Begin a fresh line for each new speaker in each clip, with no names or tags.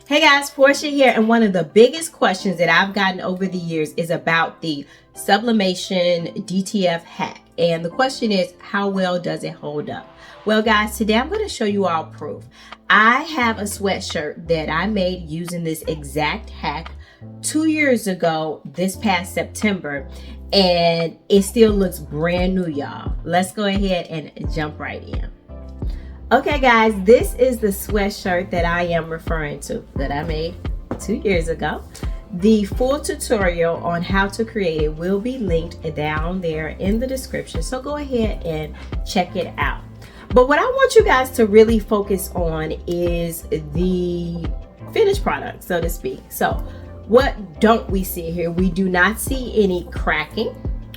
Hey guys, Portia here, and one of the biggest questions that I've gotten over the years is about the Sublimation DTF hack. And the question is, how well does it hold up? Well guys, today I'm going to show you all proof. I have a sweatshirt that I made using this exact hack 2 years ago this past September, and it still looks brand new, y'all. Let's go ahead and jump right in. Okay guys, this is the sweatshirt that I am referring to that I made 2 years ago. The full tutorial on how to create it will be linked down there in the description, so go ahead and check it out. But what I want you guys to really focus on is the finished product, so to speak. So what don't we see here? We do not see any cracking.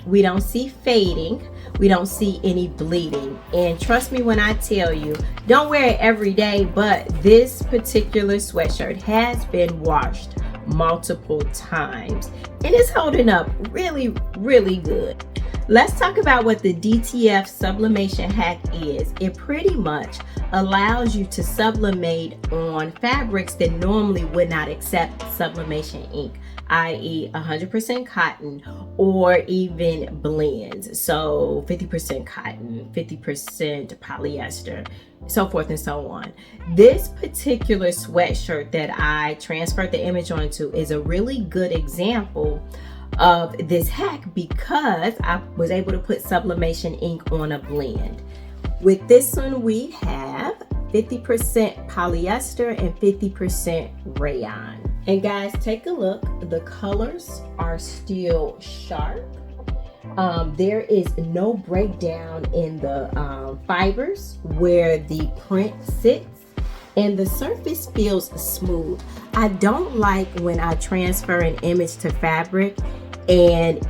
We don't see fading. We don't see any bleeding. And trust me when I tell you, don't wear it every day, but this particular sweatshirt has been washed multiple times and it's holding up really good. Let's talk about what the DTF sublimation hack is. It pretty much allows you to sublimate on fabrics that normally would not accept sublimation ink, i.e. 100% cotton or even blends. So 50% cotton, 50% polyester, so forth and so on. This particular sweatshirt that I transferred the image onto is a really good example of this hack because I was able to put sublimation ink on a blend. With this one we have 50% polyester and 50% rayon. And guys, take a look. The colors are still sharp. There is no breakdown in the fibers where the print sits, and the surface feels smooth. I don't like when I transfer an image to fabric and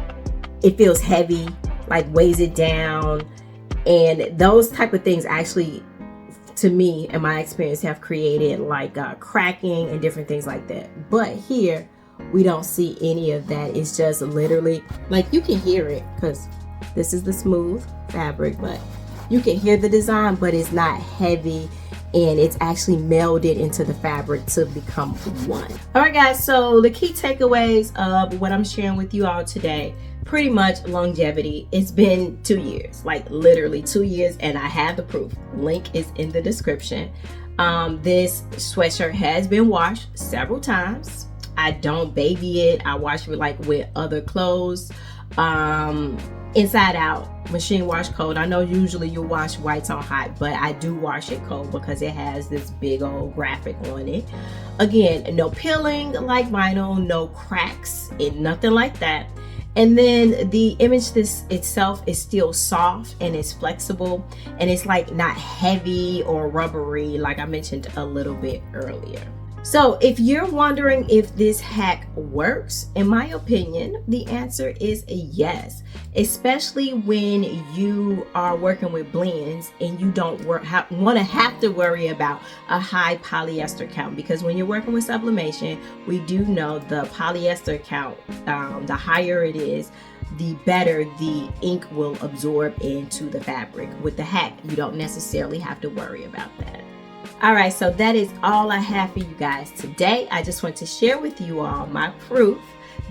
it feels heavy, like weighs it down, and those type of things actually, to me, in my experience, have created like cracking and different things like that. But here we don't see any of that. It's just literally like, you can hear it because this is the smooth fabric, but you can hear the design, but it's not heavy and it's actually melded into the fabric to become one. All right guys, so the key takeaways of what I'm sharing with you all today, pretty much longevity. It's been 2 years, like literally 2 years, and I have the proof. Link is in the description. This sweatshirt has been washed several times. I don't baby it. I wash it like with other clothes, inside out, machine wash cold. I know usually you wash whites on hot, but I do wash it cold because it has this big old graphic on it. Again, no peeling like vinyl, no cracks, nothing like that. And then the image itself is still soft and it's flexible, and it's like not heavy or rubbery like I mentioned a little bit earlier. So if you're wondering if this hack works, in my opinion, the answer is a yes, especially when you are working with blends and you don't want to have to worry about a high polyester count, because when you're working with sublimation, we do know the polyester count, the higher it is, the better the ink will absorb into the fabric. With the hack, you don't necessarily have to worry about that. All right, so that is all I have for you guys today. I just want to share with you all my proof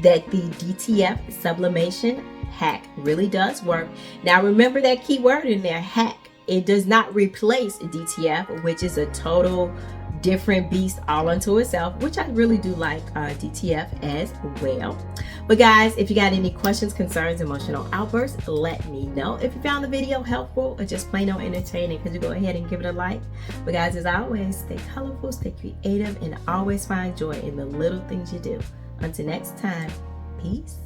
that the DTF sublimation hack really does work. Now remember that key word in there, hack. It does not replace DTF, which is a total different beast all unto itself, which I really do like DTF as well. But guys, if you got any questions, concerns, emotional outbursts, let me know. If you found the video helpful or just plain old entertaining, could you go ahead and give it a like? But guys, as always, stay colorful, stay creative, and always find joy in the little things you do. Until next time, peace.